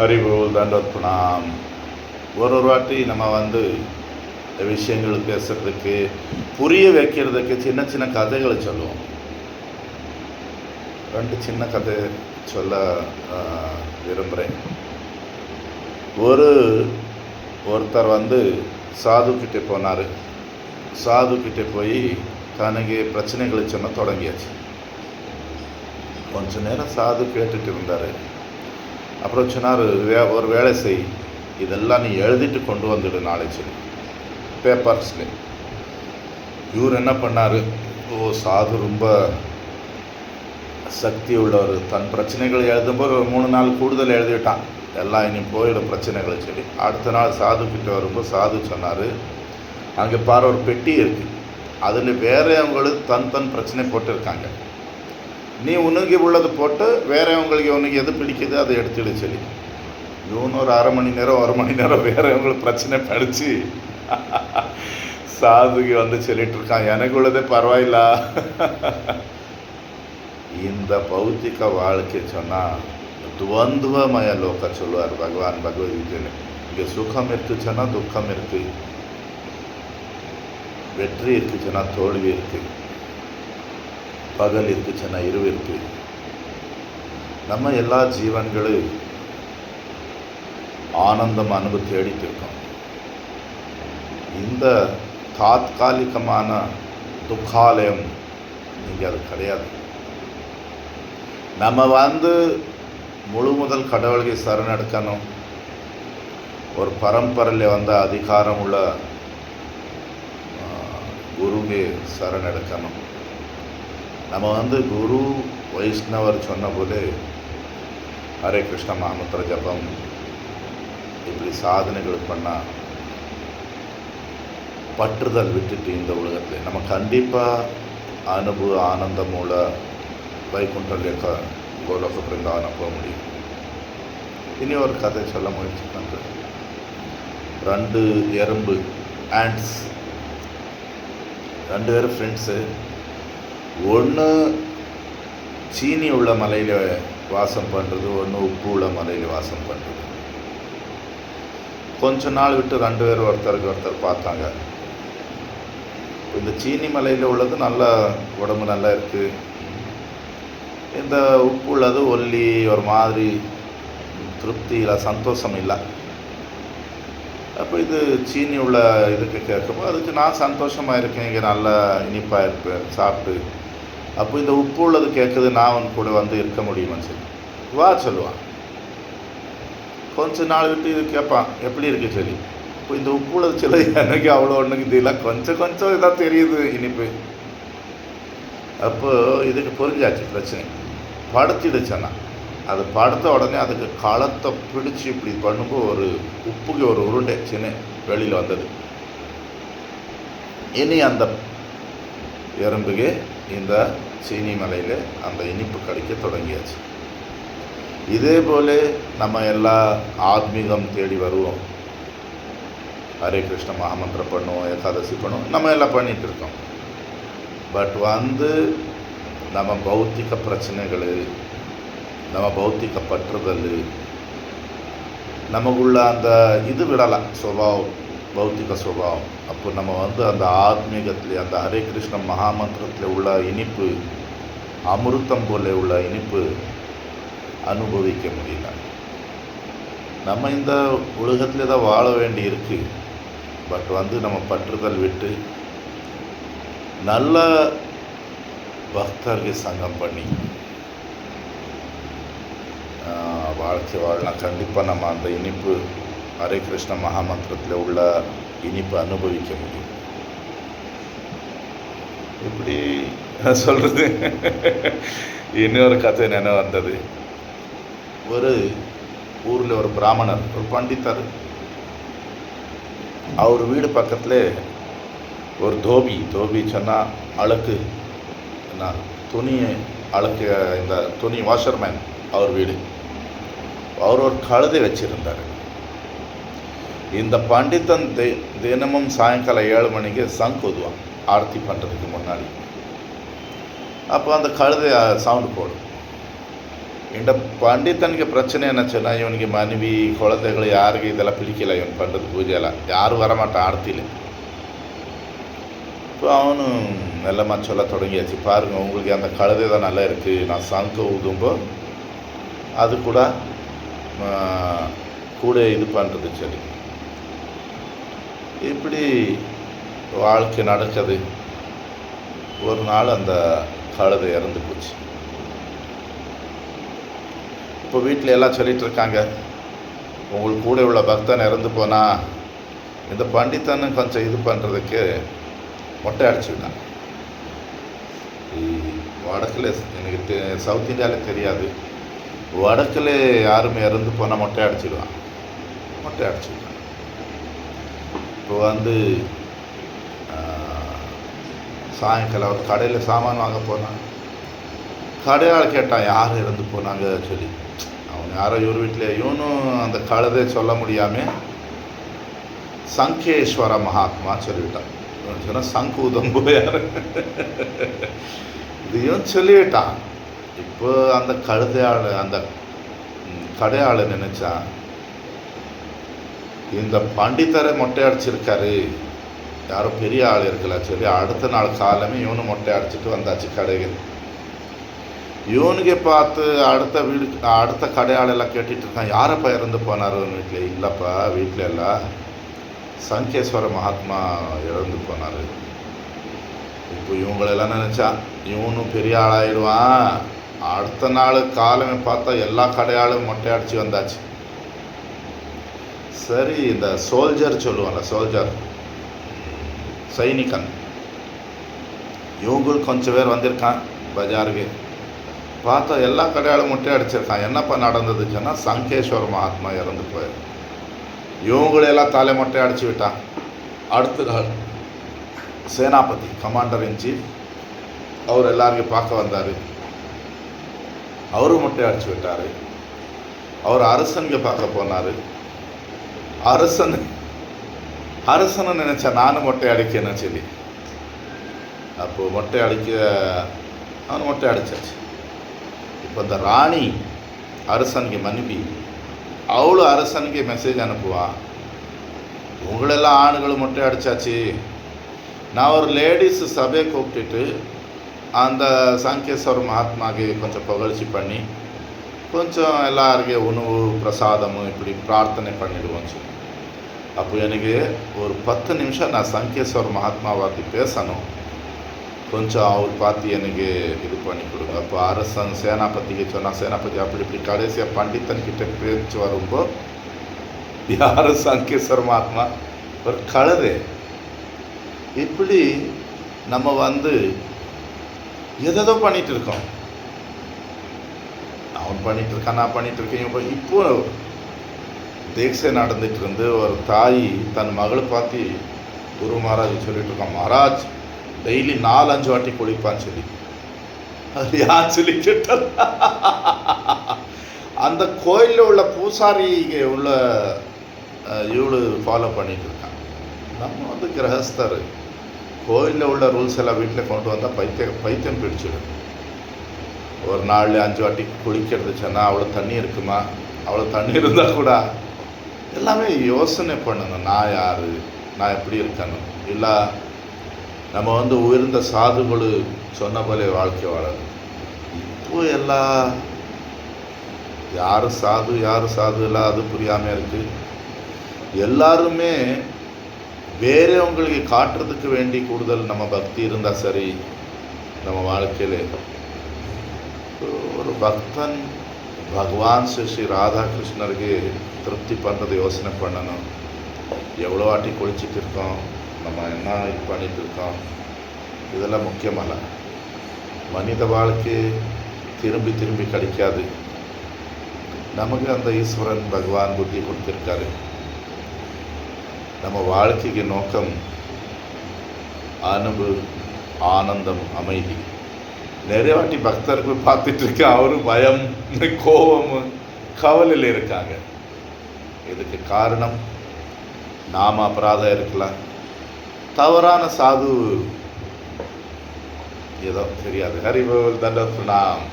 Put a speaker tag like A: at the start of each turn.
A: ஹரிபோல் தண்டோத் பிரணாம். ஒரு வாட்டி நம்ம விஷயங்கள் பேசுகிறதுக்கு புரிய வைக்கிறதுக்கு சின்ன சின்ன கதைகளை சொல்லுவோம். 2 சின்ன கதை சொல்ல விரும்புகிறேன். ஒருத்தர் சாதுக்கிட்டே போனார். சாதுக்கிட்டே போய் தனக்கு பிரச்சனைகளை சொன்ன தொடங்கியாச்சு. கொஞ்ச நேரம் சாது கேட்டுட்டு இருந்தார். அப்புறம் சொன்னார், ஒரு வேலை செய், இதெல்லாம் நீ எழுதிட்டு கொண்டு வந்துடு நாளைக்கு சொல்லி பேப்பர்ஸில். இவர் என்ன பண்ணார், சாது ரொம்ப சக்தி உள்ளவர், தன் பிரச்சனைகளை எழுதும்போது ஒரு 3 நாள் கூடுதல் எழுதிவிட்டான், எல்லாம் இனி போயிடும் பிரச்சனைகளை சொல்லி. அடுத்த நாள் சாதுக்கிட்ட வரும்போது சாது சொன்னார், அங்கே பாரு ஒரு பெட்டி இருக்குது, அதில் வேறவங்களுக்கு தன் பிரச்சனை போட்டுருக்காங்க, நீ உனக்கு உள்ளது போட்டு வேறவங்களுக்கு உனக்கு எது பிடிக்குது அதை எடுத்துடு சொல்லி. இவனு ஒரு 1/2 மணி நேரம் 1 மணி நேரம் வேறவங்களுக்கு பிரச்சனை படித்து சாதுக்கு சொல்லிட்டு இருக்கான், எனக்கு உள்ளதே பரவாயில்ல. இந்த பௌத்திக வாழ்க்கை சொன்னால் துவந்துவமய லோக சொல்லுவார் பகவான் பகவத்கீதையில். இங்கே சுகம் இருக்குச்சுன்னா துக்கம் இருக்குது, வெற்றி இருக்குச்சுன்னா தோல்வி இருக்குது, பகல் இருக்குச்சுன்னா இரவு இருக்குது. நம்ம எல்லா ஜீவன்களும் ஆனந்தம் அனுபவம் தேடிட்டு இருக்கோம். இந்த தாத்காலிகமான துக்காலயம் இங்கே அது கிடையாது. நம்ம முழு முதல் கடவுளுக்கு சரணெடுக்கணும். ஒரு பரம்பரையில் அதிகாரம் உள்ள குருவே சரணெடுக்கணும். நம்ம குரு வைஷ்ணவர் சொன்ன போது ஹரே கிருஷ்ண மகாமந்திர ஜபம் இப்படி சாதனைகள் பண்ணால் பற்றுதல் விட்டுட்டு இந்த உலகத்தில் நம்ம கண்டிப்பாக அனுபவ ஆனந்தம் மூல வைகுண்டலேக்க கோலோக பிருந்தாவனம் போக முடியும். இனி ஒரு கதை சொல்ல முயற்சி பண்ணுறேன். 2 எறும்பு ஆண்ட்ஸ், 2 பேரும் ஃப்ரெண்ட்ஸு. ஒன்று சீனி உள்ள மலையில் வாசம் பண்ணுறது, ஒன்று உப்பு உள்ள மலையில் வாசம் பண்ணுறது. கொஞ்ச நாள் விட்டு 2 பேர் ஒருத்தருக்கு ஒருத்தர் பார்த்தாங்க. இந்த சீனி மலையில் உள்ளது நல்லா உடம்பு நல்லா இருக்குது, இந்த உப்பு உள்ளது ஒல்லி ஒரு மாதிரி திருப்தி இல்லை, சந்தோஷம் இல்லை. அப்போ இது சீனி உள்ள இதுக்கு கேட்கும்போது அதுக்கு நான் சந்தோஷமாக இருக்கேன், இங்கே நல்லா இனிப்பாக இருப்பேன் சாப்பிட்டு. அப்போ இந்த உப்பு உள்ளது கேட்குது, நான் கூட இருக்க முடியுமான்னு சொல்லி வா சொல்லுவான். கொஞ்ச நாள் விட்டு இது கேட்பான், எப்படி இருக்கு சொல்லி. இப்போ இந்த உப்பு உள்ளது சில எனக்கு அவ்வளோ ஒன்றுக்கு தெரியல, கொஞ்சம் இதாக தெரியுது இனிப்பு. அப்போ இதுக்கு புரிஞ்சாச்சு பிரச்சனை. படுத்திடுச்சேன்னா அது படுத்த உடனே அதுக்கு களத்தை பிடிச்சி இப்படி பண்ணும்போது ஒரு உப்புக்கு ஒரு உருண்டை சின்ன வெளியில் வந்தது. இனி அந்த எறும்புக்கு இந்த சீனி மலையில் அந்த இனிப்பு கிடைக்க தொடங்கியாச்சு. இதே போல் நம்ம எல்லா ஆத்மீகம் தேடி வருவோம், ஹரே கிருஷ்ண மகாமந்திரம் பண்ணுவோம், ஏகாதசி பண்ணுவோம், நம்ம எல்லாம் பண்ணிகிட்டு இருக்கோம். பட் நம்ம பௌத்திக பிரச்சனைகள், நம்ம பௌத்திக பற்றுதல், நமக்குள்ள அந்த இது விடலாம் சுபாவம், பௌத்திக சுபாவம். அப்போ நம்ம அந்த ஆத்மீகத்தில் அந்த ஹரே கிருஷ்ண மகாமந்திரத்தில் உள்ள இனிப்பு, அமிர்தம் போல உள்ள இனிப்பு அனுபவிக்க முடியல. நம்ம இந்த உலகத்தில் தான் வாழ வேண்டி இருக்குது. பட் நம்ம பற்றுதல் விட்டு நல்ல பக்தர்கள் சங்கம் பண்ணி வாழ்க்கை வாழலாம். கண்டிப்பாக நம்ம அந்த இனிப்பு ஹரே கிருஷ்ண மகாமந்திரத்தில் உள்ள இனிப்பு அனுபவிக்க முடியும். இப்படி சொல்கிறது இன்னொரு கதை நினைவு வந்தது. ஒரு ஊரில் ஒரு பிராமணர், ஒரு பண்டிதர், அவர் வீடு பக்கத்தில் ஒரு தோபி சொன்னால் அழுக்கு என்ன துணியை அழுக்கு, இந்த துணி வாஷர்மேன் அவர் வீடு. அவர் ஒரு கழுதை வச்சுருந்தார். இந்த பண்டிதன் தினமும் சாயங்காலம் 7 மணிக்கு சங்கு ஊதுவான் ஆர்த்தி பண்ணுறதுக்கு முன்னாடி. அப்போ அந்த கழுதை சவுண்டு போடும். இந்த பண்டித்தனுக்கு பிரச்சனை என்னச்சுன்னா, இவனுக்கு மனைவி குழந்தைகள் யாருக்கு இதெல்லாம் பிடிக்கல, இவன் பண்ணுறது பூஜையெல்லாம் யாரும் வரமாட்டான் ஆர்த்தியில். இப்போ அவனும் மெல்லமா சொல்ல தொடங்கியாச்சு, பாருங்கள் உங்களுக்கு அந்த கழுதை தான் நல்லா இருக்குது, நான் சங்கு ஊதும்போ அது கூட கூட இது பண்ணுறது சரி. இப்படி வாழ்க்கை நடக்குது. ஒரு நாள் அந்த கழுதை இறந்து போச்சு. இப்போ வீட்டில் எல்லாம் சொல்லிகிட்டு இருக்காங்க, உங்களுக்கு கூட உள்ள பக்தன் இறந்து போனால் இந்த பண்டித்தன்னு கொஞ்சம் இது பண்ணுறதுக்கு மொட்டை அடிச்சுவிட்டான். வடக்கில் எனக்கு சவுத் இந்தியாவில் தெரியாது, வடக்கில் யாருமே இறந்து போனால் மொட்டை அடிச்சுடுவான். மொட்டை அடிச்சுவிட்டான். இப்போ சாயங்காலம் ஒரு கடையில் சாமான் வாங்க போனான். கடையாள் கேட்டான் யார் இறந்து போனாங்க சொல்லி. அவன் யாரோ இவர் வீட்டில், இவனும் அந்த கழுதை சொல்ல முடியாமல் சங்கேஸ்வர மகாத்மா சொல்லிவிட்டான். இவன் சொன்னால் சங்கு உதம்பு யார் இதையும் சொல்லிவிட்டான். இப்போ அந்த கழுதையாள் அந்த கடையாள் நினைச்சான், இந்த பண்டிதரை மொட்டை அடிச்சிருக்காரு, யாரோ பெரிய ஆள் இருக்கல சொல்லி அடுத்த நாள் காலமே இவனு மொட்டை அடிச்சுட்டு வந்தாச்சு கடைக்கு. இவனுக்கு பார்த்து அடுத்த கடையாளெல்லாம் கேட்டுட்டு இருக்கான், யாரப்பா இறந்து போனார் வீட்டில்? இல்லைப்பா வீட்டில் எல்லாம் சங்கேஸ்வர மகாத்மா இறந்து போனார். இப்போ இவங்களெல்லாம் நினச்சா இவனும் பெரிய ஆளாயிடுவான். அடுத்த நாள் காலமே பார்த்தா எல்லா கடையாளும் மொட்டை அடிச்சு வந்தாச்சு. சரி, இந்த சோல்ஜர் சொல்லுவாங்க, சோல்ஜர் சைனிகன், இவங்களுக்கு கொஞ்சம் பேர் வந்திருக்கான் பஜாருக்கு. பார்த்தா எல்லா கடையாளும் மொட்டை அடிச்சிருக்கான். என்னப்பா நடந்ததுச்சுன்னா, சங்கேஸ்வர மகாத்மா இறந்து போயார். இவங்களெல்லாம் தலை மொட்டை அடிச்சு விட்டான். அடுத்த நாள் சேனாபதி கமாண்டர் இன் சீஃப் அவர் எல்லாருக்கும் பார்க்க வந்தார். அவரும் மொட்டை அடிச்சு விட்டார். அவர் அரசனுக்கு பார்க்க போனார். அரசனை நினைச்சா நானும் மொட்டை அடிக்கணும்னு சொல்லி அப்போது மொட்டை அடிக்க அவன் மொட்டை அடிச்சாச்சு. இப்போ இந்த ராணி அரசனுக்கு மனைவி, அவளும் அரசனுக்கு மெசேஜ் அனுப்புவான், உங்களெல்லாம் ஆணுகளும் மொட்டை அடித்தாச்சு, நான் ஒரு லேடிஸ் சபையை கூப்பிட்டுட்டு அந்த சங்கேஸ்வர மகாத்மாக்கு கொஞ்சம் புகழ்ச்சி பண்ணி கொஞ்சம் எல்லாருக்கும் உணவு பிரசாதமும் இப்படி பிரார்த்தனை பண்ணிடுவோம் சொல்லி. அப்போ எனக்கு ஒரு 10 நிமிஷம் நான் சங்கேஸ்வர மகாத்மா பார்த்து பேசணும், கொஞ்சம் அவர் பார்த்து எனக்கு இது பண்ணி கொடுங்க. அப்போ அரசன் சேனாபதிக்கு சொன்னால், சேனாபதி அப்படி இப்படி கடைசியாக பண்டித்தன்கிட்ட பேச்சு வரும்போ யார் சங்கேஸ்வர மகாத்மா ஒரு கழுதை. இப்படி நம்ம எதோ பண்ணிகிட்டு இருக்கோம். அவன் பண்ணிகிட்டு இருக்கான், நான் பண்ணிகிட்டு இருக்கேன். இப்போ தீட்சை நடந்துட்டு இருந்து ஒரு தாய் தன் மகளை பார்த்து குரு மகாராஜ் சொல்லிட்டு இருக்கான், மகாராஜ் டெய்லி 4-5 வாட்டி குளிப்பான்னு சொல்லி. அது யார் சொல்லி கேட்டால் அந்த கோயிலில் உள்ள பூசாரி உள்ள இவளு ஃபாலோ பண்ணிட்டு இருக்கான். நம்ம கிரகஸ்தர் கோயிலில் உள்ள ரூல்ஸ் எல்லாம் வீட்டில் கொண்டு வந்தால் பைத்தியம் பிடிச்சிடும். ஒரு நாள் 5 வாட்டி குளிக்கிறது சொன்னால் அவ்வளோ தண்ணி இருக்குமா? அவ்வளோ தண்ணி இருந்தால் கூட எல்லாமே யோசனை பண்ணணும், நான் யார், நான் எப்படி இருக்கணும். இல்லை நம்ம உயர்ந்த சாதுகள் சொன்ன போல வாழ்க்கை வாழணும். இப்போ எல்லாம் யார் சாது இல்லை, அது புரியாமல் இருக்குது. எல்லாருமே வேறவங்களுக்கு காட்டுறதுக்கு வேண்டி கூடுதல் நம்ம பக்தி இருந்தால் சரி. நம்ம வாழ்க்கையில் ஒரு பக்தன் பகவான் ஸ்ரீ ராதாகிருஷ்ணருக்கு திருப்தி பண்ணுறது யோசனை பண்ணணும். எவ்வளோ வாட்டி குளிச்சுட்டு இருக்கோம், நம்ம என்ன இது பண்ணிட்டு இருக்கோம், இதெல்லாம் முக்கியமல்ல. மனித வாழ்க்கை திரும்பி திரும்பி கிடைக்காது. நமக்கு அந்த ஈஸ்வரன் பகவான் புத்தி கொடுத்துருக்காரு. நம்ம வாழ்க்கைக்கு நோக்கம் அன்பு, ஆனந்தம், அமைதி. நிறைய வாட்டி பக்தர்கள் பார்த்துட்டு இருக்க அவரும் பயம், கோபம், கவலையில் இருக்காங்க. இதுக்கு காரணம் நாம அபராதம் இருக்கலாம், தவறான சாது ஏதோ தெரியாது. ஹரிபோல் தண்டோத் பிரணாம்.